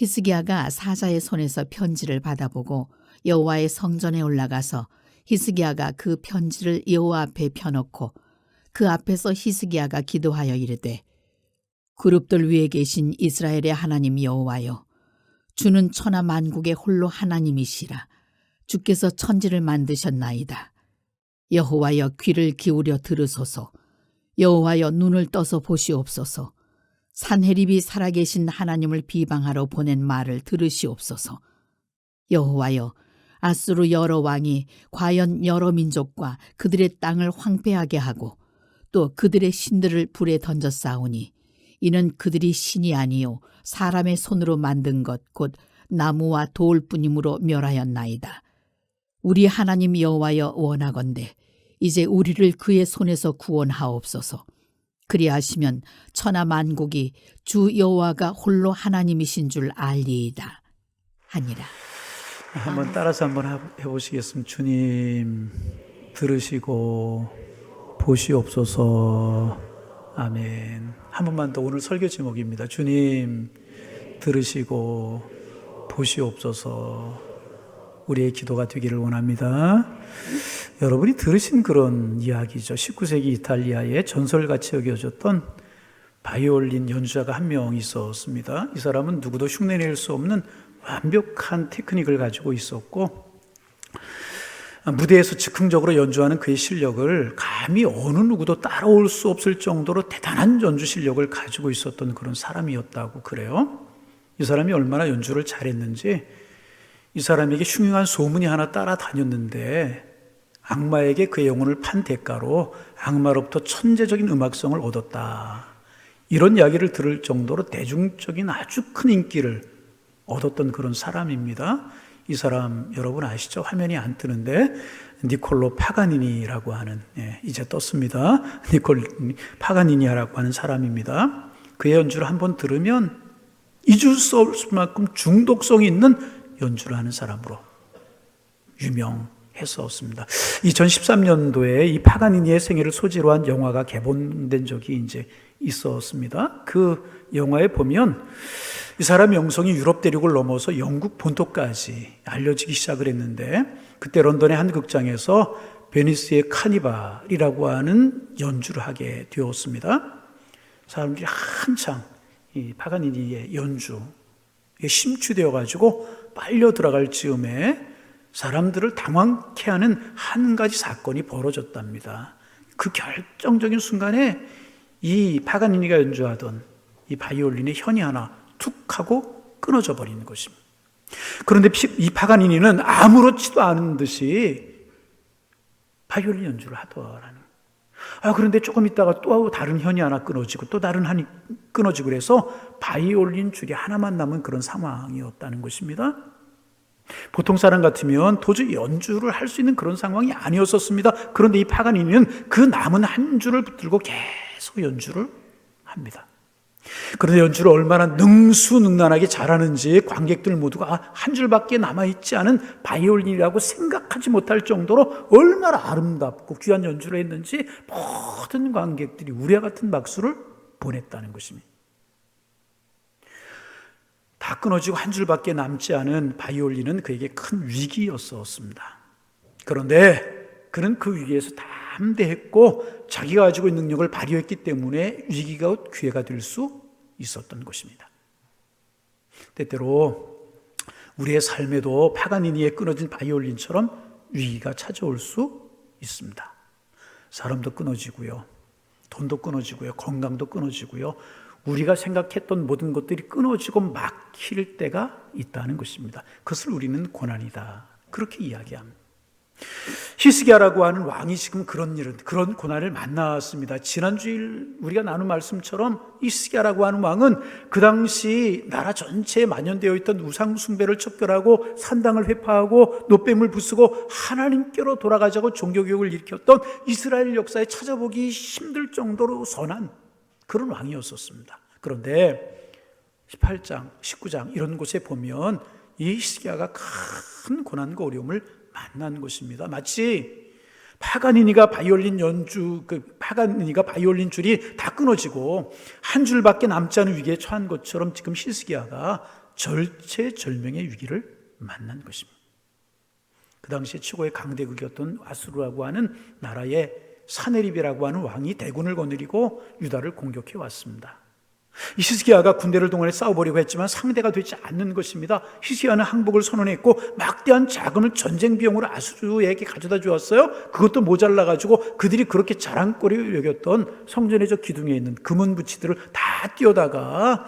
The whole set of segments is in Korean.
히스기야가 사자의 손에서 편지를 받아보고 여호와의 성전에 올라가서 히스기야가 그 편지를 여호와 앞에 펴놓고 그 앞에서 히스기야가 기도하여 이르되 그룹들 위에 계신 이스라엘의 하나님 여호와여, 주는 천하 만국의 홀로 하나님이시라. 주께서 천지를 만드셨나이다. 여호와여, 귀를 기울여 들으소서. 여호와여, 눈을 떠서 보시옵소서. 산헤립이 살아계신 하나님을 비방하러 보낸 말을 들으시옵소서. 여호와여, 아수르 여러 왕이 과연 여러 민족과 그들의 땅을 황폐하게 하고 또 그들의 신들을 불에 던졌사오니 이는 그들이 신이 아니요 사람의 손으로 만든 것 곧 나무와 돌뿐이므로 멸하였나이다. 우리 하나님 여호와여, 원하건대 이제 우리를 그의 손에서 구원하옵소서. 그리하시면 천하 만국이 주 여호와가 홀로 하나님이신 줄 알리이다 하니라. 한번 따라서 한번 해보시겠습니다. 주님 들으시고 보시옵소서. 아멘. 한 번만 더. 오늘 설교 제목입니다. 주님 들으시고 보시옵소서. 우리의 기도가 되기를 원합니다. 여러분이 들으신 그런 이야기죠. 19세기 이탈리아의 전설같이 여겨졌던 바이올린 연주자가 한 명 있었습니다. 이 사람은 누구도 흉내낼 수 없는 완벽한 테크닉을 가지고 있었고, 무대에서 즉흥적으로 연주하는 그의 실력을 감히 어느 누구도 따라올 수 없을 정도로 대단한 연주 실력을 가지고 있었던 그런 사람이었다고 그래요. 이 사람이 얼마나 연주를 잘했는지 이 사람에게 흉흉한 소문이 하나 따라다녔는데 악마에게 그의 영혼을 판 대가로 악마로부터 천재적인 음악성을 얻었다, 이런 이야기를 들을 정도로 대중적인 아주 큰 인기를 얻었던 그런 사람입니다. 이 사람 여러분 아시죠? 화면이 안 뜨는데 니콜로 파가니니라고 하는, 이제 떴습니다. 니콜 파가니니라고 하는 사람입니다. 그의 연주를 한번 들으면 잊을 수 없을 만큼 중독성이 있는 연주를 하는 사람으로 유명했었습니다. 2013년도에 이 파가니니의 생애를 소재로 한 영화가 개봉된 적이 이제 있었습니다. 그 영화에 보면 이 사람의 영성이 유럽 대륙을 넘어서 영국 본토까지 알려지기 시작을 했는데, 그때 런던의 한 극장에서 베니스의 카니발이라고 하는 연주를 하게 되었습니다. 사람들이 한창 이 파가니니의 연주에 심취되어 가지고 빨려 들어갈 즈음에 사람들을 당황케 하는 한 가지 사건이 벌어졌답니다. 그 결정적인 순간에 이 파가니니가 연주하던 이 바이올린의 현이 하나 툭 하고 끊어져 버리는 것입니다. 그런데 이 파가니니는 아무렇지도 않은 듯이 바이올린 연주를 하더라는. 그런데 조금 있다가 또 다른 현이 하나 끊어지고 또 다른 한이 끊어지고 그래서 바이올린 줄이 하나만 남은 그런 상황이었다는 것입니다. 보통 사람 같으면 도저히 연주를 할 수 있는 그런 상황이 아니었었습니다. 그런데 이 파가니니는 그 남은 한 줄을 붙들고 계속 연주를 합니다. 그런데 연주를 얼마나 능수능란하게 잘하는지 관객들 모두가 한 줄밖에 남아있지 않은 바이올린이라고 생각하지 못할 정도로 얼마나 아름답고 귀한 연주를 했는지 모든 관객들이 우리와 같은 박수를 보냈다는 것입니다. 다 끊어지고 한 줄밖에 남지 않은 바이올린은 그에게 큰 위기였었습니다. 그런데 그는 그 위기에서 담대했고 자기가 가지고 있는 능력을 발휘했기 때문에 위기가 기회가 될 수 있었던 것입니다. 때때로 우리의 삶에도 파가니니에 끊어진 바이올린처럼 위기가 찾아올 수 있습니다. 사람도 끊어지고요, 돈도 끊어지고요, 건강도 끊어지고요, 우리가 생각했던 모든 것들이 끊어지고 막힐 때가 있다는 것입니다. 그것을 우리는 고난이다, 그렇게 이야기합니다. 히스기야라고 하는 왕이 지금 그런 고난을 만났습니다. 지난주일 우리가 나눈 말씀처럼 히스기야라고 하는 왕은 그 당시 나라 전체에 만연되어 있던 우상 숭배를 척결하고 산당을 회파하고 노뱀을 부수고 하나님께로 돌아가자고 종교교육을 일으켰던 이스라엘 역사에 찾아보기 힘들 정도로 선한 그런 왕이었었습니다. 그런데 18장, 19장 이런 곳에 보면 이 히스기야가 큰 고난과 어려움을 만난 것입니다. 마치 파가니니가 바이올린 줄이 다 끊어지고 한 줄밖에 남지 않은 위기에 처한 것처럼 지금 히스기야가 절체절명의 위기를 만난 것입니다. 그 당시에 최고의 강대국이었던 아수르라고 하는 나라의 사네립이라고 하는 왕이 대군을 거느리고 유다를 공격해 왔습니다. 이 히스기야가 군대를 동원해 싸워보려고 했지만 상대가 되지 않는 것입니다. 히스기야는 항복을 선언했고 막대한 자금을 전쟁 비용으로 아수르에게 가져다 주었어요. 그것도 모자라가지고 그들이 그렇게 자랑거리로 여겼던 성전의 저 기둥에 있는 금은 부치들을 다 띄어다가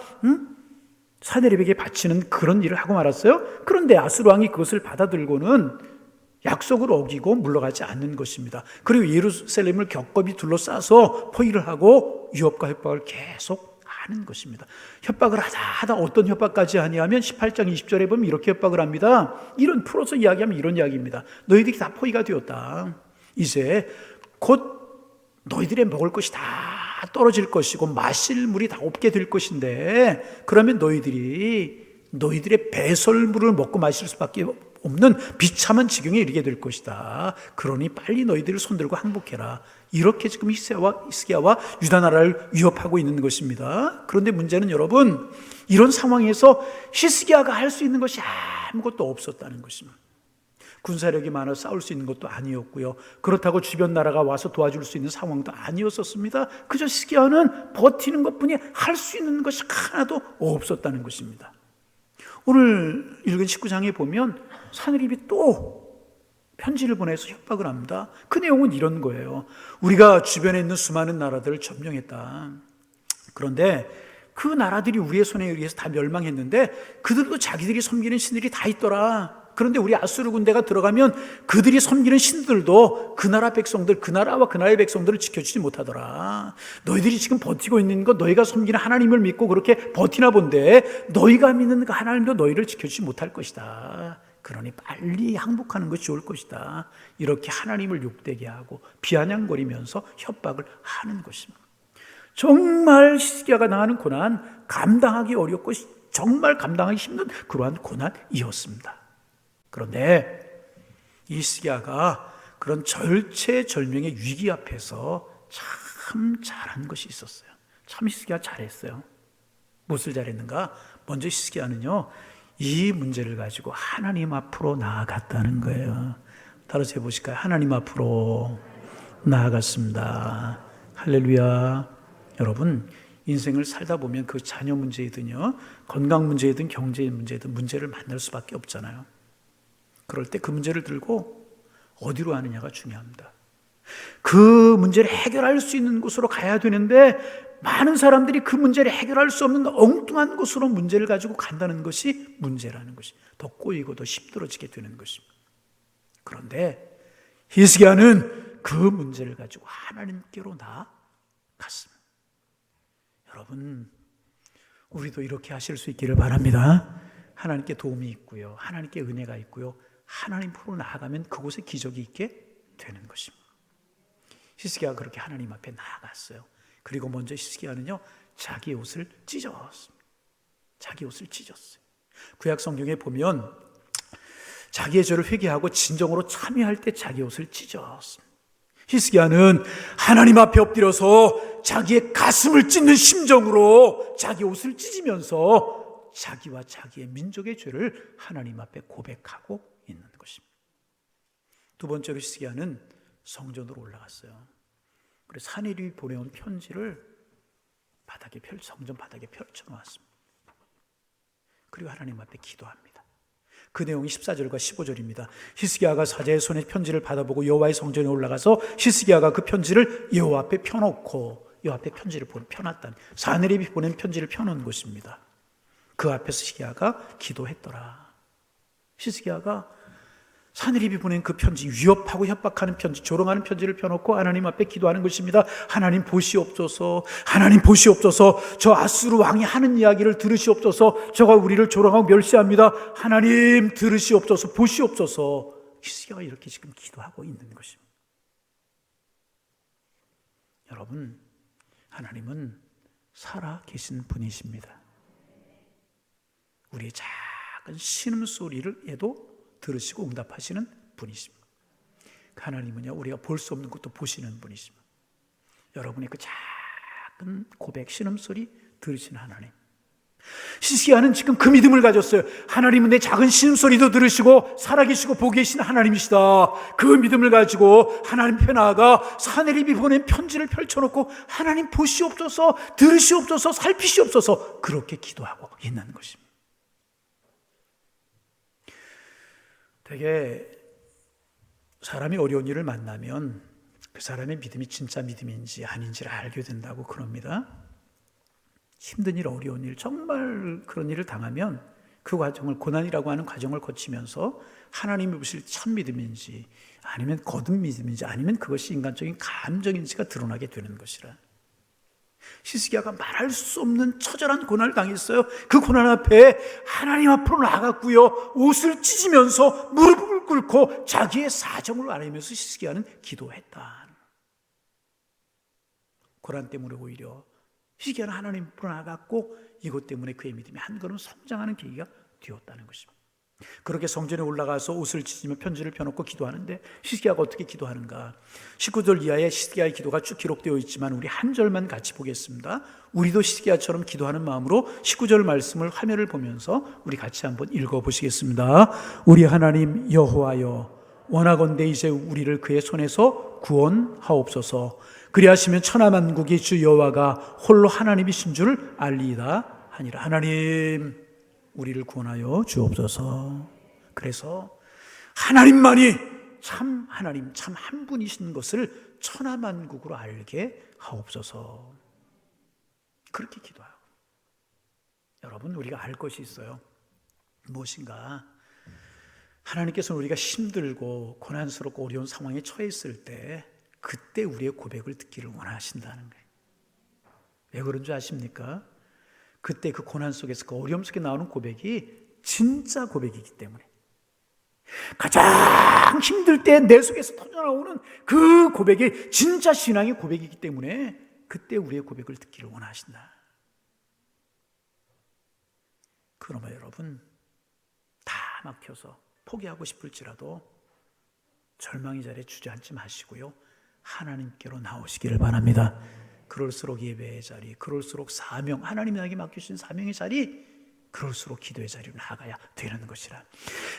사네립에게 바치는 그런 일을 하고 말았어요. 그런데 아수르 왕이 그것을 받아들고는 약속을 어기고 물러가지 않는 것입니다. 그리고 예루살렘을 겹겹이 둘러싸서 포위를 하고 위협과 협박을 계속 하는 것입니다. 협박을 하다 어떤 협박까지 하냐면 18장 20절에 보면 이렇게 협박을 합니다. 이런 풀어서 이야기하면 이런 이야기입니다. 너희들이 다 포위가 되었다. 이제 곧 너희들의 먹을 것이 다 떨어질 것이고 마실 물이 다 없게 될 것인데 그러면 너희들의 배설물을 먹고 마실 수밖에 없는 비참한 지경에 이르게 될 것이다. 그러니 빨리 너희들을 손들고 항복해라. 이렇게 지금 히스기야와 유다 나라를 위협하고 있는 것입니다. 그런데 문제는 여러분, 이런 상황에서 히스기야가 할 수 있는 것이 아무것도 없었다는 것입니다. 군사력이 많아 싸울 수 있는 것도 아니었고요. 그렇다고 주변 나라가 와서 도와줄 수 있는 상황도 아니었었습니다. 그저 히스기야는 버티는 것뿐이 할 수 있는 것이 하나도 없었다는 것입니다. 오늘 읽은 19장에 보면 사느립이 또 편지를 보내서 협박을 합니다. 그 내용은 이런 거예요. 우리가 주변에 있는 수많은 나라들을 점령했다. 그런데 그 나라들이 우리의 손에 의해서 다 멸망했는데 그들도 자기들이 섬기는 신들이 다 있더라. 그런데 우리 아수르 군대가 들어가면 그들이 섬기는 신들도 그 나라 백성들, 그 나라와 그 나라의 백성들을 지켜주지 못하더라. 너희들이 지금 버티고 있는 것, 너희가 섬기는 하나님을 믿고 그렇게 버티나 본데 너희가 믿는 그 하나님도 너희를 지켜주지 못할 것이다. 그러니 빨리 항복하는 것이 좋을 것이다. 이렇게 하나님을 욕되게 하고 비아냥거리면서 협박을 하는 것입니다. 정말 히스기야가 당하는 고난, 감당하기 어렵고 정말 감당하기 힘든 그러한 고난이었습니다. 그런데 히스기야가 그런 절체절명의 위기 앞에서 참 잘한 것이 있었어요. 참 히스기야 잘했어요. 무엇을 잘했는가? 먼저 히스기야는요, 이 문제를 가지고 하나님 앞으로 나아갔다는 거예요. 따라서 해보실까요? 하나님 앞으로 나아갔습니다. 할렐루야. 여러분, 인생을 살다 보면 그 자녀 문제이든요, 건강 문제이든 경제 문제이든 문제를 만날 수밖에 없잖아요. 그럴 때 그 문제를 들고 어디로 하느냐가 중요합니다. 그 문제를 해결할 수 있는 곳으로 가야 되는데 많은 사람들이 그 문제를 해결할 수 없는 엉뚱한 곳으로 문제를 가지고 간다는 것이 문제라는 것이 더 꼬이고 더 힘들어지게 되는 것입니다. 그런데 히스기야는 그 문제를 가지고 하나님께로 나아갔습니다. 여러분, 우리도 이렇게 하실 수 있기를 바랍니다. 하나님께 도움이 있고요, 하나님께 은혜가 있고요, 하나님으로 나아가면 그곳에 기적이 있게 되는 것입니다. 히스기야가 그렇게 하나님 앞에 나아갔어요. 그리고 먼저 히스기야는요, 자기 옷을 찢었습니다. 자기 옷을 찢었어요. 구약 성경에 보면 자기의 죄를 회개하고 진정으로 참여할 때 자기 옷을 찢었습니다. 히스기야는 하나님 앞에 엎드려서 자기의 가슴을 찢는 심정으로 자기 옷을 찢으면서 자기와 자기의 민족의 죄를 하나님 앞에 고백하고 있는 것입니다. 두 번째로 히스기야는 성전으로 올라갔어요. 그래서 사내립이 보내온 편지를 성전 바닥에 펼쳐놓았습니다. 그리고 하나님 앞에 기도합니다. 그 내용이 14절과 15절입니다. 히스기야가 사자의 손에 편지를 받아보고 여호와의 성전에 올라가서 히스기야가 그 편지를 여호와 앞에 펴놓고, 여호와 앞에 편지를 펴놨다니, 사내립이 보낸 편지를 펴놓은 것입니다. 그 앞에서 히스기야가 기도했더라. 히스기야가 사느립이 보낸 그 편지, 위협하고 협박하는 편지, 조롱하는 편지를 펴놓고 하나님 앞에 기도하는 것입니다. 하나님 보시옵소서, 하나님 보시옵소서, 저 아수르 왕이 하는 이야기를 들으시옵소서, 저가 우리를 조롱하고 멸시합니다. 하나님 들으시옵소서, 보시옵소서. 히스기야가 이렇게 지금 기도하고 있는 것입니다. 여러분, 하나님은 살아 계신 분이십니다. 우리의 작은 신음소리를에도 들으시고 응답하시는 분이십니다. 하나님은요, 우리가 볼 수 없는 것도 보시는 분이십니다. 여러분의 그 작은 고백, 신음소리 들으시는 하나님, 히스기야는 지금 그 믿음을 가졌어요. 하나님은 내 작은 신음소리도 들으시고 살아계시고 보고 계신 하나님이시다. 그 믿음을 가지고 하나님 편에 나아가 사내립이 보낸 편지를 펼쳐놓고 하나님 보시옵소서, 들으시옵소서, 살피시옵소서, 그렇게 기도하고 있는 것입니다. 되게 사람이 어려운 일을 만나면 그 사람의 믿음이 진짜 믿음인지 아닌지를 알게 된다고 그럽니다. 힘든 일, 어려운 일, 정말 그런 일을 당하면 그 과정을, 고난이라고 하는 과정을 거치면서 하나님이 보실 참 믿음인지 아니면 거듭 믿음인지 아니면 그것이 인간적인 감정인지가 드러나게 되는 것이라. 히스기야가 말할 수 없는 처절한 고난을 당했어요. 그 고난 앞에 하나님 앞으로 나갔고요, 옷을 찢으면서 무릎을 꿇고 자기의 사정을 아뢰면서 히스기야는 기도했다. 고난 때문에 오히려 히스기야는 하나님 앞으로 나갔고 이것 때문에 그의 믿음이 한 걸음 성장하는 계기가 되었다는 것입니다. 그렇게 성전에 올라가서 옷을 찢으며 편지를 펴놓고 기도하는데 히스기야가 어떻게 기도하는가? 19절 이하에 히스기야의 기도가 쭉 기록되어 있지만 우리 한 절만 같이 보겠습니다. 우리도 히스기야처럼 기도하는 마음으로 19절 말씀을 화면을 보면서 우리 같이 한번 읽어보시겠습니다. 우리 하나님 여호와여, 원하건대 이제 우리를 그의 손에서 구원하옵소서. 그리하시면 천하만국의 주 여호와가 홀로 하나님이신 줄 알리이다 하니라. 하나님, 우리를 구원하여 주옵소서. 그래서 하나님만이 참 하나님, 참 한 분이신 것을 천하만국으로 알게 하옵소서. 그렇게 기도하고. 여러분, 우리가 알 것이 있어요. 무엇인가? 하나님께서는 우리가 힘들고 고난스럽고 어려운 상황에 처해 있을 때 그때 우리의 고백을 듣기를 원하신다는 거예요. 왜 그런 줄 아십니까? 그때 그 고난 속에서, 그 어려움 속에 나오는 고백이 진짜 고백이기 때문에, 가장 힘들 때 내 속에서 터져나오는 그 고백이 진짜 신앙의 고백이기 때문에 그때 우리의 고백을 듣기를 원하신다. 그러나 여러분, 다 막혀서 포기하고 싶을지라도 절망의 자리에 주저앉지 마시고요, 하나님께로 나오시기를 바랍니다. 그럴수록 예배의 자리, 그럴수록 사명, 하나님이 나에게 맡겨주신 사명의 자리, 그럴수록 기도의 자리로 나아가야 되는 것이라.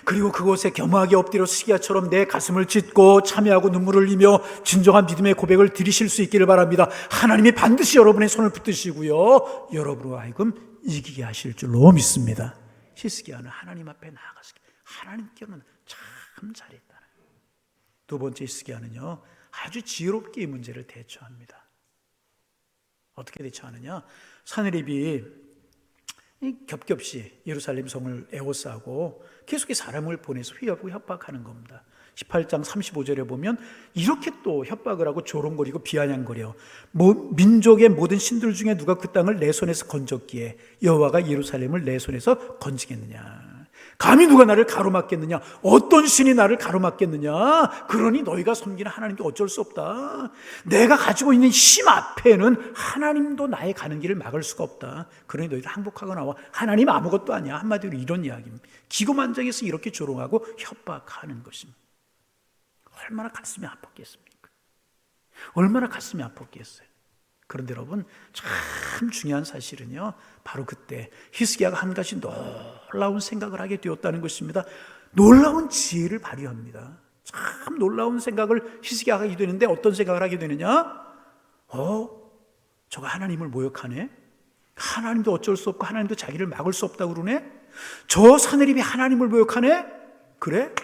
그리고 그곳에 겸허하게 엎드려 히스기야처럼 내 가슴을 찢고 참회하고 눈물을 흘리며 진정한 믿음의 고백을 드리실 수 있기를 바랍니다. 하나님이 반드시 여러분의 손을 붙드시고요, 여러분으로 하여금 이기게 하실 줄로 믿습니다. 히스기야는 하나님 앞에 나아가서 하나님께로는 참 잘했다. 두 번째 히스기야는요, 아주 지혜롭게 이 문제를 대처합니다. 어떻게 대처하느냐? 사느립이 겹겹이 예루살렘 성을 에워싸고 계속해서 사람을 보내서 휘하고 협박하는 겁니다. 18장 35절에 보면 이렇게 또 협박을 하고 조롱거리고 비아냥거려. 민족의 모든 신들 중에 누가 그 땅을 내 손에서 건졌기에 여호와가 예루살렘을 내 손에서 건지겠느냐? 감히 누가 나를 가로막겠느냐? 어떤 신이 나를 가로막겠느냐? 그러니 너희가 섬기는 하나님께 어쩔 수 없다. 내가 가지고 있는 힘 앞에는 하나님도 나의 가는 길을 막을 수가 없다. 그러니 너희들 항복하고 나와. 하나님 아무것도 아니야. 한마디로 이런 이야기입니다. 기고만장해서 이렇게 조롱하고 협박하는 것입니다. 얼마나 가슴이 아팠겠습니까? 얼마나 가슴이 아팠겠어요. 그런데 여러분, 참 중요한 사실은요, 바로 그때 히스기야가 한 가지 놀라운 생각을 하게 되었다는 것입니다. 놀라운 지혜를 발휘합니다. 참 놀라운 생각을 히스기야가 하게 되는데 어떤 생각을 하게 되느냐? 저거 하나님을 모욕하네? 하나님도 어쩔 수 없고 하나님도 자기를 막을 수 없다고 그러네? 저 사내립이 하나님을 모욕하네? 그래?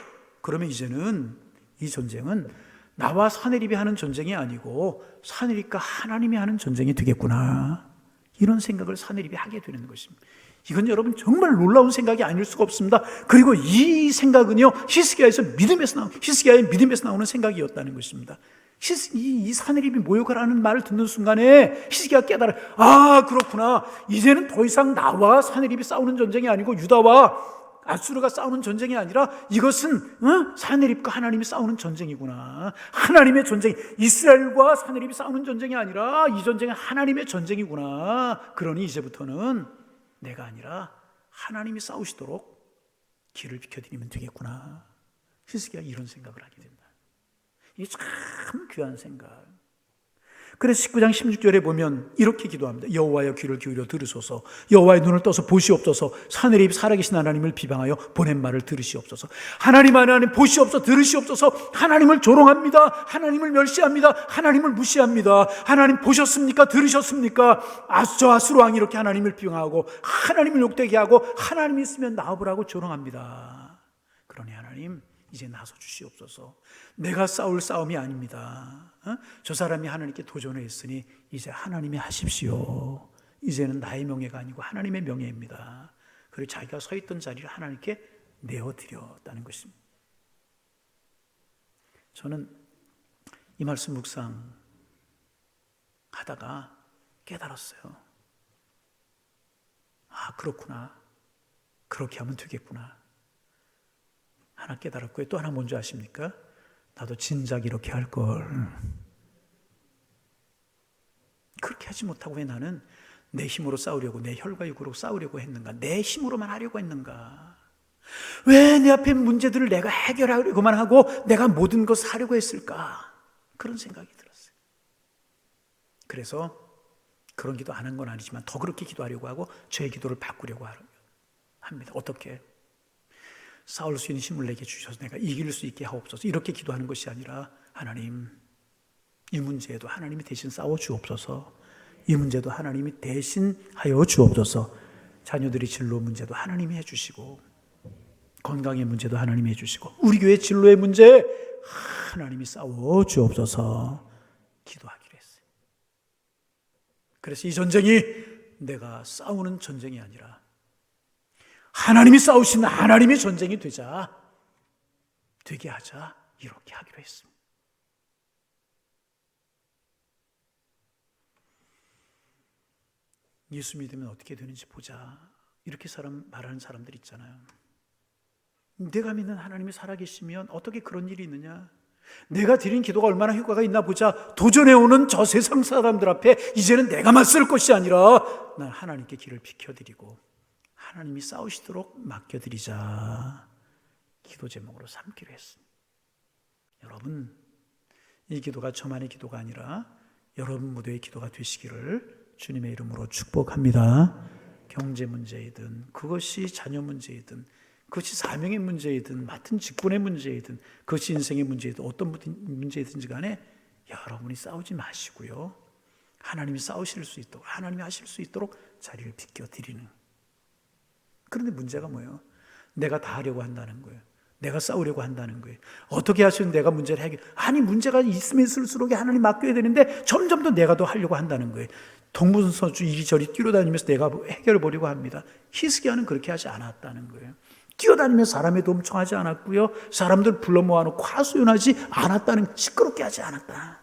그러면 이제는 이 전쟁은 나와 사내립이 하는 전쟁이 아니고 사내립과 하나님이 하는 전쟁이 되겠구나. 이런 생각을 사내립이 하게 되는 것입니다. 이건 여러분 정말 놀라운 생각이 아닐 수가 없습니다. 그리고 이 생각은요, 히스기야의 믿음에서 나오는 생각이었다는 것입니다. 이 사내립이 모욕을 하는 말을 듣는 순간에 히스기야가 깨달아, 그렇구나. 이제는 더 이상 나와 사내립이 싸우는 전쟁이 아니고 유다와 아수르가 싸우는 전쟁이 아니라 이것은 사내립과 하나님이 싸우는 전쟁이구나. 하나님의 전쟁, 이스라엘과 사내립이 싸우는 전쟁이 아니라 이 전쟁은 하나님의 전쟁이구나. 그러니 이제부터는 내가 아니라 하나님이 싸우시도록 길을 비켜드리면 되겠구나. 히스기야가 이런 생각을 하게 됩니다. 이게 참 귀한 생각. 그래서 19장 16절에 보면 이렇게 기도합니다. 여호와여 귀를 기울여 들으소서. 여호와의 눈을 떠서 보시옵소서. 하늘에 살아계신 하나님을 비방하여 보낸 말을 들으시옵소서. 하나님 보시옵소서. 들으시옵소서. 하나님을 조롱합니다. 하나님을 멸시합니다. 하나님을 무시합니다. 하나님 보셨습니까? 들으셨습니까? 저아수르 왕이 이렇게 하나님을 비방하고 하나님을 욕되게 하고 하나님 있으면 나와보라고 조롱합니다. 그러니 하나님 이제 나서 주시옵소서. 내가 싸울 싸움이 아닙니다. 저 사람이 하나님께 도전했으니 이제 하나님이 하십시오. 이제는 나의 명예가 아니고 하나님의 명예입니다. 그리고 자기가 서 있던 자리를 하나님께 내어드렸다는 것입니다. 저는 이 말씀 묵상하다가 깨달았어요. 아, 그렇구나. 그렇게 하면 되겠구나. 하나 깨달았고요. 또 하나 뭔지 아십니까? 나도 진작 이렇게 할 걸. 그렇게 하지 못하고 왜 나는 내 힘으로 싸우려고, 내 혈과 육으로 싸우려고 했는가? 내 힘으로만 하려고 했는가? 왜 내 앞에 문제들을 내가 해결하려고만 하고 내가 모든 것을 하려고 했을까? 그런 생각이 들었어요. 그래서 그런 기도 안 한 건 아니지만 더 그렇게 기도하려고 하고 저의 기도를 바꾸려고 합니다. 어떻게? 싸울 수 있는 힘을 내게 주셔서 내가 이길 수 있게 하옵소서. 이렇게 기도하는 것이 아니라 하나님, 이 문제에도 하나님이 대신 싸워 주옵소서. 이 문제도 하나님이 대신 하여 주옵소서. 자녀들이 진로 문제도 하나님이 해주시고, 건강의 문제도 하나님이 해주시고, 우리 교회 진로의 문제 하나님이 싸워 주옵소서 기도하기로 했어요. 그래서 이 전쟁이 내가 싸우는 전쟁이 아니라 하나님이 싸우시는 하나님의 전쟁이 되게 하자, 이렇게 하기로 했습니다. 예수 믿으면 어떻게 되는지 보자, 이렇게 말하는 사람들 있잖아요. 내가 믿는 하나님이 살아계시면 어떻게 그런 일이 있느냐? 내가 드린 기도가 얼마나 효과가 있나 보자. 도전해오는 저 세상 사람들 앞에 이제는 내가 맞설 것이 아니라 난 하나님께 길을 비켜드리고 하나님이 싸우시도록 맡겨드리자, 기도 제목으로 삼기로 했습니다. 여러분, 이 기도가 저만의 기도가 아니라 여러분 모두의 기도가 되시기를 주님의 이름으로 축복합니다. 경제 문제이든 그것이 자녀 문제이든 그것이 사명의 문제이든 맡은 직분의 문제이든 그것이 인생의 문제이든 어떤 문제이든지 간에 여러분이 싸우지 마시고요, 하나님이 싸우실 수 있도록, 하나님이 하실 수 있도록 자리를 비켜드리는. 그런데 문제가 뭐예요? 내가 다 하려고 한다는 거예요. 내가 싸우려고 한다는 거예요. 어떻게 하시면 내가 문제를 아니, 문제가 있으면 있을수록 하나님 맡겨야 되는데 점점 더 내가 더 하려고 한다는 거예요. 동분서주 이리저리 뛰어다니면서 내가 해결해 보려고 합니다. 히스기야는 그렇게 하지 않았다는 거예요. 뛰어다니면서 사람의 도움 청하지 않았고요, 사람들 불러 모아놓고 하소연하지 않았다는, 시끄럽게 하지 않았다.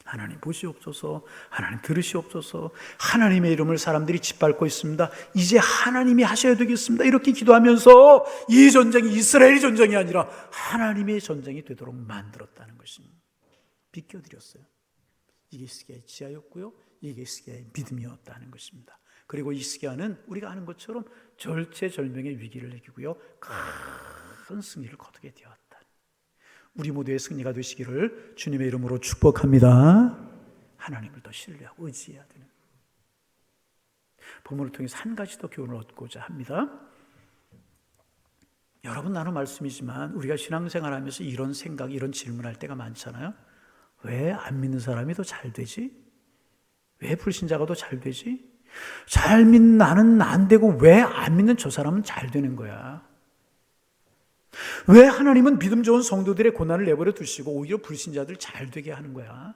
하나님 보시옵소서, 하나님 들으시옵소서. 하나님의 이름을 사람들이 짓밟고 있습니다. 이제 하나님이 하셔야 되겠습니다. 이렇게 기도하면서 이 전쟁이 이스라엘의 전쟁이 아니라 하나님의 전쟁이 되도록 만들었다는 것입니다. 비껴드렸어요. 이게 히스기야의 지혜였고요, 이게 히스기야의 믿음이었다는 것입니다. 그리고 히스기야는 우리가 아는 것처럼 절체절명의 위기를 이기고요, 큰 승리를 거두게 되었다. 우리 모두의 승리가 되시기를 주님의 이름으로 축복합니다. 하나님을 더 신뢰하고 의지해야 되는, 본문을 통해서 한 가지 더 교훈을 얻고자 합니다. 여러분 나눈 말씀이지만 우리가 신앙생활하면서 이런 생각, 이런 질문할 때가 많잖아요. 왜 안 믿는 사람이 더 잘 되지? 왜 불신자가 더 잘 되지? 잘 믿는 나는 안 되고 왜 안 믿는 저 사람은 잘 되는 거야? 왜 하나님은 믿음 좋은 성도들의 고난을 내버려 두시고 오히려 불신자들 잘 되게 하는 거야?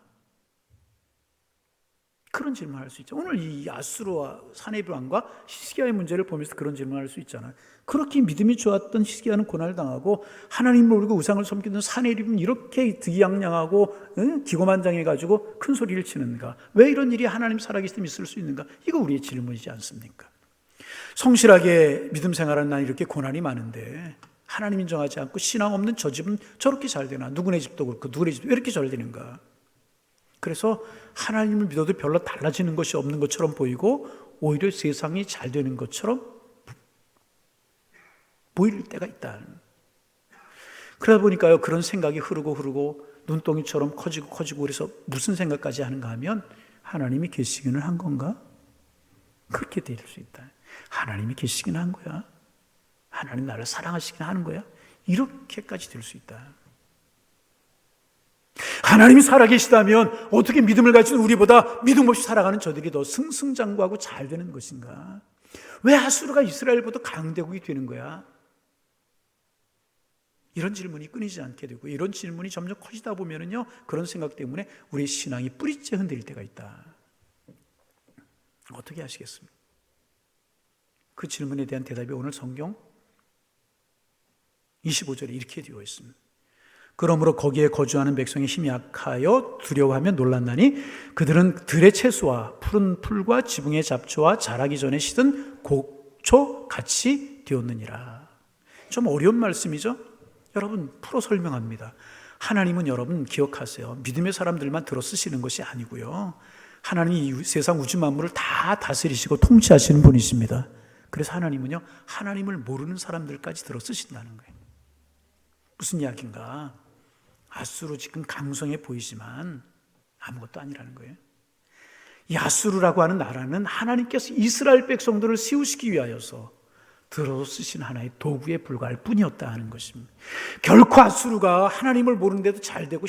그런 질문을 할 수 있죠. 오늘 이 아수르와 사네립 왕과 히스기야의 문제를 보면서 그런 질문을 할 수 있잖아요. 그렇게 믿음이 좋았던 히스기야는 고난을 당하고 하나님을 모르고 우상을 섬기던 사네립은 이렇게 득이양양하고 기고만장해가지고 큰 소리를 치는가? 왜 이런 일이 하나님 살아계시면 있을 수 있는가? 이거 우리의 질문이지 않습니까? 성실하게 믿음 생활하는 난 이렇게 고난이 많은데 하나님 인정하지 않고 신앙 없는 저 집은 저렇게 잘 되나? 누구네 집도 그렇고 누구네 집도 왜 이렇게 잘 되는가? 그래서 하나님을 믿어도 별로 달라지는 것이 없는 것처럼 보이고 오히려 세상이 잘 되는 것처럼 보일 때가 있다. 그러다 보니까요, 그런 생각이 흐르고 눈덩이처럼 커지고 그래서 무슨 생각까지 하는가 하면 하나님이 계시기는 한 건가? 그렇게 될 수 있다. 하나님이 계시기는 한 거야. 하나님 나를 사랑하시긴 하는 거야. 이렇게까지 될 수 있다. 하나님이 살아계시다면 어떻게 믿음을 가진 우리보다 믿음 없이 살아가는 저들이 더 승승장구하고 잘 되는 것인가? 왜 하수르가 이스라엘보다 강대국이 되는 거야? 이런 질문이 끊이지 않게 되고 이런 질문이 점점 커지다 보면은요, 그런 생각 때문에 우리의 신앙이 뿌리째 흔들릴 때가 있다. 어떻게 하시겠습니까? 그 질문에 대한 대답이 오늘 성경 25절에 이렇게 되어 있습니다. 그러므로 거기에 거주하는 백성이 힘이 약하여 두려워하며 놀랐나니 그들은 들의 채소와 푸른 풀과 지붕의 잡초와 자라기 전에 시든 곡초 같이 되었느니라. 좀 어려운 말씀이죠? 여러분, 풀어 설명합니다. 하나님은 여러분 기억하세요. 믿음의 사람들만 들어 쓰시는 것이 아니고요. 하나님이 이 세상 우주 만물을 다 다스리시고 통치하시는 분이십니다. 그래서 하나님은요, 하나님을 모르는 사람들까지 들어 쓰신다는 거예요. 무슨 이야기인가? 아수르 지금 강성해 보이지만 아무것도 아니라는 거예요. 이 아수르라고 하는 나라는 하나님께서 이스라엘 백성들을 세우시기 위하여서 들어 쓰신 하나의 도구에 불과할 뿐이었다 하는 것입니다. 결코 아수르가 하나님을 모르는데도 잘되고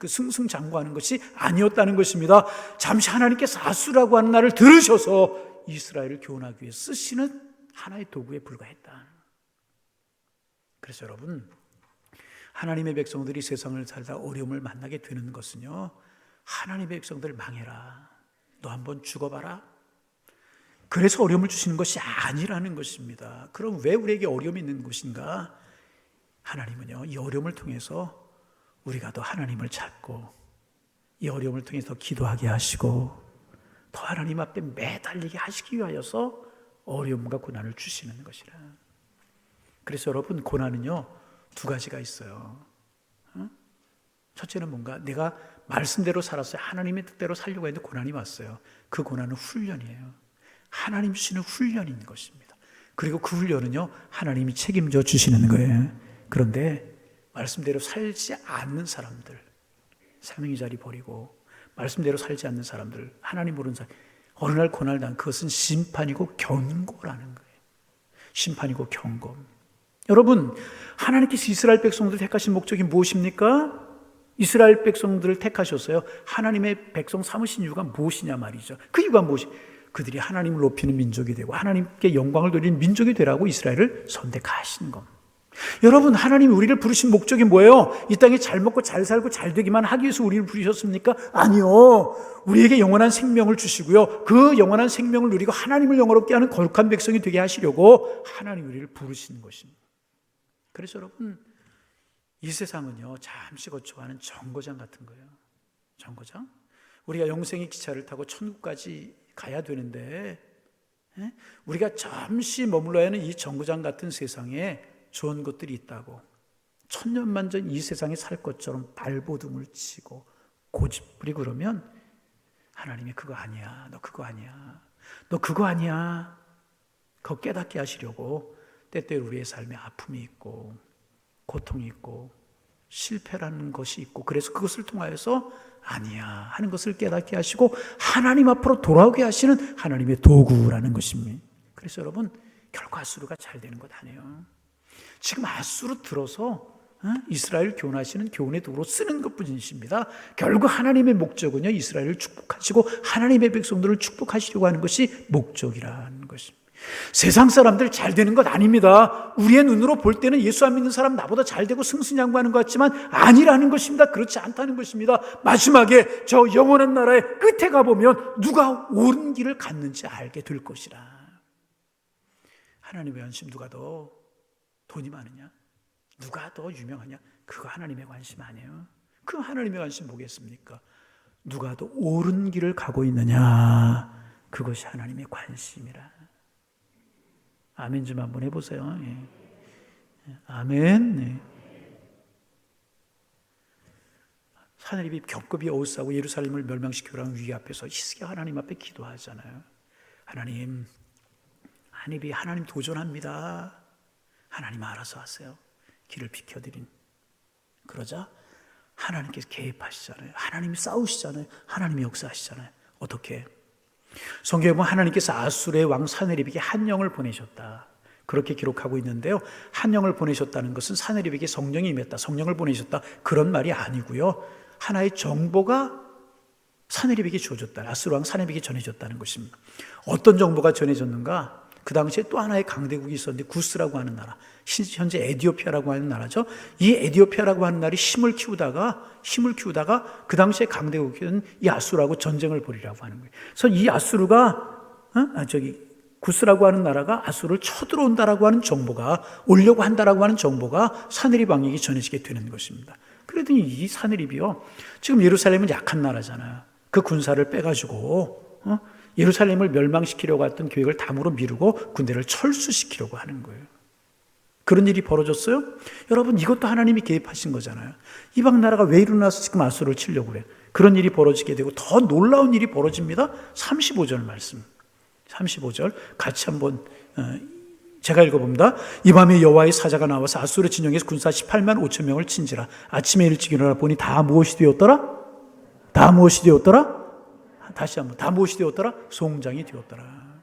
승승장구하는 것이 아니었다는 것입니다. 잠시 하나님께서 아수르라고 하는 나라를 들으셔서 이스라엘을 교훈하기 위해 쓰시는 하나의 도구에 불과했다. 그래서 여러분, 하나님의 백성들이 세상을 살다 어려움을 만나게 되는 것은요, 하나님의 백성들 망해라, 너 한번 죽어봐라, 그래서 어려움을 주시는 것이 아니라는 것입니다. 그럼 왜 우리에게 어려움이 있는 것인가? 하나님은요, 이 어려움을 통해서 우리가 더 하나님을 찾고 이 어려움을 통해서 기도하게 하시고 더 하나님 앞에 매달리게 하시기 위하여서 어려움과 고난을 주시는 것이라. 그래서 여러분, 고난은요 두 가지가 있어요. 첫째는 뭔가 내가 말씀대로 살았어요. 하나님의 뜻대로 살려고 했는데 고난이 왔어요. 그 고난은 훈련이에요. 하나님 주시는 훈련인 것입니다. 그리고 그 훈련은요, 하나님이 책임져 주시는 거예요. 그런데 말씀대로 살지 않는 사람들, 삼위의 자리 버리고 말씀대로 살지 않는 사람들, 하나님 모르는 사람, 어느 날 고난을 당한, 그것은 심판이고 경고라는 거예요. 심판이고 경고. 여러분, 하나님께서 이스라엘 백성들을 택하신 목적이 무엇입니까? 이스라엘 백성들을 택하셨어요. 하나님의 백성 삼으신 이유가 무엇이냐 말이죠. 그 이유가 무엇이? 그들이 하나님을 높이는 민족이 되고 하나님께 영광을 돌리는 민족이 되라고 이스라엘을 선택하신 겁니다. 여러분, 하나님이 우리를 부르신 목적이 뭐예요? 이 땅에 잘 먹고 잘 살고 잘 되기만 하기 위해서 우리를 부르셨습니까? 아니요. 우리에게 영원한 생명을 주시고요, 그 영원한 생명을 누리고 하나님을 영화롭게 하는 거룩한 백성이 되게 하시려고 하나님이 우리를 부르시는 것입니다. 그래서 여러분, 이 세상은요, 잠시 거쳐가는 정거장 같은 거예요. 정거장? 우리가 영생의 기차를 타고 천국까지 가야 되는데, 우리가 잠시 머물러야 하는 이 정거장 같은 세상에 좋은 것들이 있다고 천년만전 이 세상에 살 것처럼 발버둥을 치고 고집부리고 그러면 하나님이 그거 아니야, 너 그거 아니야, 너 그거 아니야, 그거 깨닫게 하시려고 때때로 우리의 삶에 아픔이 있고 고통이 있고 실패라는 것이 있고, 그래서 그것을 통하여서 아니야 하는 것을 깨닫게 하시고 하나님 앞으로 돌아오게 하시는 하나님의 도구라는 것입니다. 그래서 여러분, 결코 아수르가 잘 되는 것 아니에요. 지금 아수르 들어서 이스라엘 교훈하시는 교훈의 도구로 쓰는 것뿐이십니다. 결국 하나님의 목적은요, 이스라엘을 축복하시고 하나님의 백성들을 축복하시려고 하는 것이 목적이라는 것입니다. 세상 사람들 잘 되는 것 아닙니다. 우리의 눈으로 볼 때는 예수 안 믿는 사람 나보다 잘 되고 승승장구하는 것 같지만 아니라는 것입니다. 그렇지 않다는 것입니다. 마지막에 저 영원한 나라의 끝에 가보면 누가 옳은 길을 갔는지 알게 될 것이라. 하나님의 관심, 누가 더 돈이 많으냐, 누가 더 유명하냐, 그거 하나님의 관심 아니에요. 그 하나님의 관심 뭐겠습니까? 누가 더 옳은 길을 가고 있느냐, 그것이 하나님의 관심이라. 아멘 좀 한번 해보세요. 예. 아멘. 네. 하나님이 겹겹이 어우싸고 예루살렘을 멸망시키라는 위기 앞에서 히스기야 하나님 앞에 기도하잖아요. 하나님 도전합니다. 하나님 알아서 하세요. 길을 비켜드린. 그러자 하나님께서 개입하시잖아요. 하나님이 싸우시잖아요. 하나님이 역사하시잖아요. 어떻게? 성경에 보면 하나님께서 아수르의 왕 사네립에게 한 영을 보내셨다, 그렇게 기록하고 있는데요. 한 영을 보내셨다는 것은 사네립에게 성령이 임했다, 성령을 보내셨다, 그런 말이 아니고요. 하나의 정보가 사네립에게 주어졌다, 아수르 왕 사네립에게 전해졌다는 것입니다. 어떤 정보가 전해졌는가? 그 당시에 또 하나의 강대국이 있었는데 구스라고 하는 나라, 현재 에디오피아라고 하는 나라죠. 이 에디오피아라고 하는 나라이 힘을 키우다가 그 당시에 강대국인 이 아수르하고 전쟁을 벌이라고 하는 거예요. 그래서 이 아수르가 구스라고 하는 나라가 아수르를 쳐들어온다라고 하는 정보가, 오려고 한다라고 하는 정보가 사네립 왕에게 전해지게 되는 것입니다. 그러더니 이 사네립이요, 지금 예루살렘은 약한 나라잖아요. 그 군사를 빼가지고 예루살렘을 멸망시키려고 했던 계획을 다음으로 미루고 군대를 철수시키려고 하는 거예요. 그런 일이 벌어졌어요? 여러분, 이것도 하나님이 개입하신 거잖아요. 이방 나라가 왜 일어나서 지금 아수르를 치려고 그래요? 그런 일이 벌어지게 되고 더 놀라운 일이 벌어집니다. 35절 말씀, 35절 같이 한번 제가 읽어봅니다. 이 밤에 여호와의 사자가 나와서 아수르 진영에서 군사 18만 5천 명을 친지라. 아침에 일찍 일어나 보니 다 무엇이 되었더라? 다 무엇이 되었더라? 다시 한번, 다 무엇이 되었더라? 송장이 되었더라.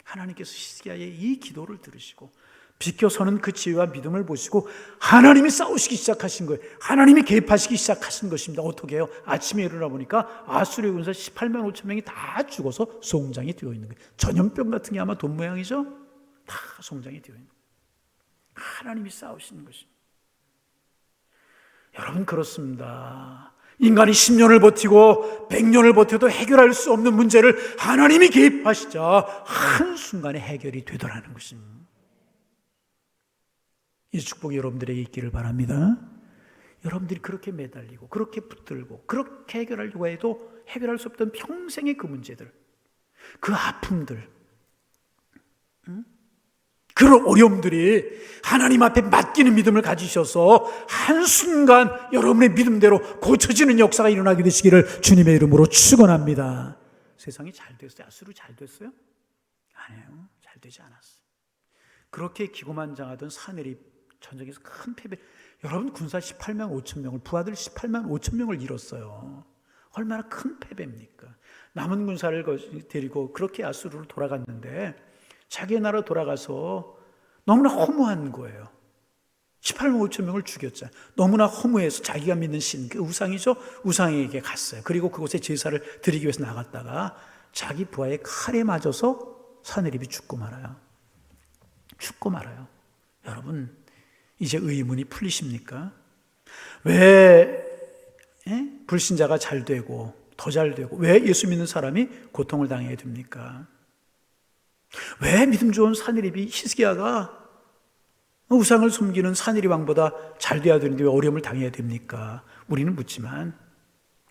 하나님께서 히스기야의 이 기도를 들으시고 비켜서는 그 지혜와 믿음을 보시고 하나님이 싸우시기 시작하신 거예요. 하나님이 개입하시기 시작하신 것입니다. 어떻게 해요? 아침에 일어나 보니까 아수르의 군사 18만 5천 명이 다 죽어서 송장이 되어 있는 거예요. 전염병 같은 게 아마 돈 모양이죠? 다 송장이 되어 있는 거예요. 하나님이 싸우시는 것입니다. 여러분, 그렇습니다. 인간이 10년을 버티고 100년을 버텨도 해결할 수 없는 문제를 하나님이 개입하시자 한순간에 해결이 되더라는 것입니다. 이 축복이 여러분들에게 있기를 바랍니다. 여러분들이 그렇게 매달리고 그렇게 붙들고 그렇게 해결하려고 해도 해결할 수 없던 평생의 그 문제들, 그 아픔들, 그런 어려움들이 하나님 앞에 맡기는 믿음을 가지셔서 한순간 여러분의 믿음대로 고쳐지는 역사가 일어나게 되시기를 주님의 이름으로 축원합니다. 세상이 잘 됐어요? 아수르 잘 됐어요? 아니에요. 잘 되지 않았어요. 그렇게 기고만장하던 사네립 전쟁에서 큰 패배, 여러분 군사 18만 5천 명을, 부하들 18만 5천 명을 잃었어요. 얼마나 큰 패배입니까? 남은 군사를 데리고 그렇게 아수르로 돌아갔는데 자기의 나라 돌아가서 너무나 허무한 거예요. 18만 5천 명을 죽였잖아요. 너무나 허무해서 자기가 믿는 신, 그 우상이죠? 우상에게 갔어요. 그리고 그곳에 제사를 드리기 위해서 나갔다가 자기 부하의 칼에 맞아서 사네립이 죽고 말아요. 죽고 말아요. 여러분, 이제 의문이 풀리십니까? 왜 불신자가 잘 되고 더 잘 되고 왜 예수 믿는 사람이 고통을 당해야 됩니까? 왜 믿음 좋은 사네립이, 히스기야가 우상을 섬기는 사네립 왕보다 잘 돼야 되는데 왜 어려움을 당해야 됩니까? 우리는 묻지만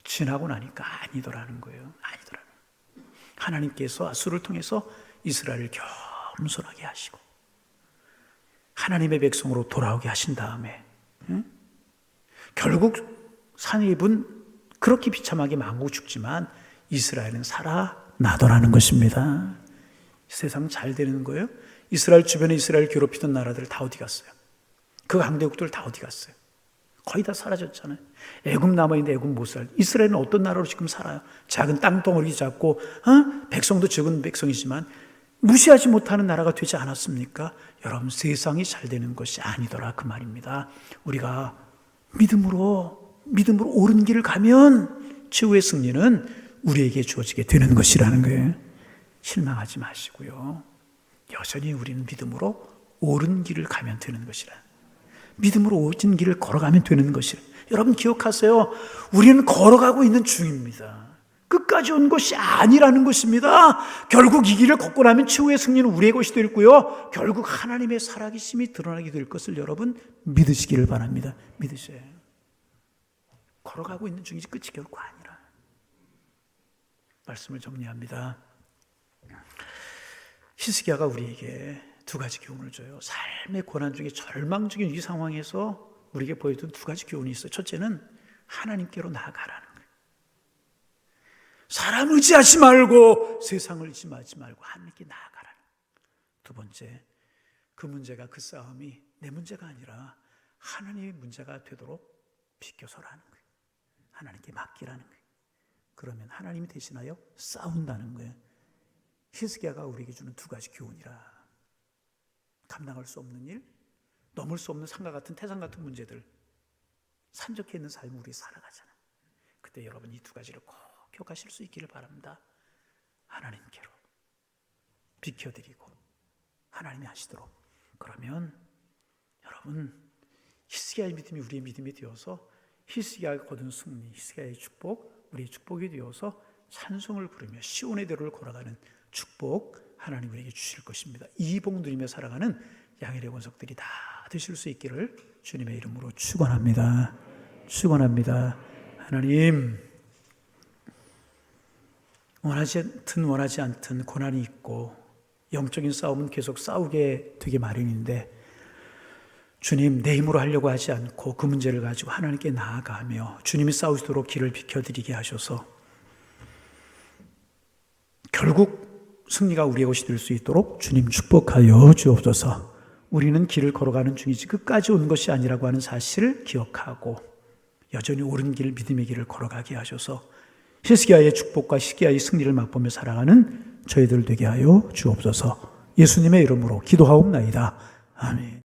지나고 나니까 아니더라는 거예요. 아니더라는 거예요. 하나님께서 아수르를 통해서 이스라엘을 겸손하게 하시고 하나님의 백성으로 돌아오게 하신 다음에 결국 사네립은 그렇게 비참하게 망고 죽지만 이스라엘은 살아나더라는 것입니다. 세상 잘 되는 거예요? 이스라엘 주변에 이스라엘 괴롭히던 나라들 다 어디 갔어요? 그 강대국들 다 어디 갔어요? 거의 다 사라졌잖아요. 애굽 남아있는데 애굽 못 살고, 이스라엘은 어떤 나라로 지금 살아요? 작은 땅덩어리 잡고 백성도 적은 백성이지만 무시하지 못하는 나라가 되지 않았습니까? 여러분, 세상이 잘 되는 것이 아니더라 그 말입니다. 우리가 믿음으로 옳은 길을 가면 최후의 승리는 우리에게 주어지게 되는 것이라는 거예요. 실망하지 마시고요. 여전히 우리는 믿음으로 옳은 길을 가면 되는 것이라. 믿음으로 옳은 길을 걸어가면 되는 것이라. 여러분 기억하세요. 우리는 걸어가고 있는 중입니다. 끝까지 온 것이 아니라는 것입니다. 결국 이 길을 걷고 나면 최후의 승리는 우리의 것이 될 거요. 결국 하나님의 살아계심이 드러나게 될 것을 여러분 믿으시기를 바랍니다. 믿으셔야 해요. 걸어가고 있는 중이지 끝이 결코 아니라. 말씀을 정리합니다. 히스기야가 우리에게 두 가지 교훈을 줘요. 삶의 고난 중에 절망적인 이 상황에서 우리에게 보여준 두 가지 교훈이 있어요. 첫째는 하나님께로 나아가라는 거예요. 사람 의지하지 말고 세상을 의지하지 말고 하나님께 나아가라는 거예요. 두 번째, 그 문제가, 그 싸움이 내 문제가 아니라 하나님의 문제가 되도록 비켜서라는 거예요. 하나님께 맡기라는 거예요. 그러면 하나님이 대신하여 싸운다는 거예요. 히스기야가 우리에게 주는 두 가지 교훈이라. 감당할 수 없는 일, 넘을 수 없는 산과 같은 태산 같은 문제들, 산적해 있는 삶을 우리 살아가잖아요. 그때 여러분 이 두 가지를 꼭 기억하실 수 있기를 바랍니다. 하나님께로 비켜드리고 하나님이 하시도록. 그러면 여러분 히스기야의 믿음이 우리의 믿음이 되어서 히스기야가 거둔 승리, 히스기야의 축복, 우리의 축복이 되어서 찬송을 부르며 시온의 대로를 걸어가는 축복 하나님 우리에게 주실 것입니다. 이복 누리며 살아가는 양일의 권속들이 다 되실 수 있기를 주님의 이름으로 축원합니다. 축원합니다. 하나님, 원하지 않든 고난이 있고 영적인 싸움은 계속 싸우게 되게 마련인데 주님, 내 힘으로 하려고 하지 않고 그 문제를 가지고 하나님께 나아가며 주님이 싸우시도록 길을 비켜드리게 하셔서 결국 승리가 우리의 것이 될 수 있도록 주님 축복하여 주옵소서. 우리는 길을 걸어가는 중이지 끝까지 온 것이 아니라고 하는 사실을 기억하고 여전히 옳은 길, 믿음의 길을 걸어가게 하셔서 히스기야의 축복과 히스기야의 승리를 맛보며 살아가는 저희들 되게 하여 주옵소서. 예수님의 이름으로 기도하옵나이다. 아멘.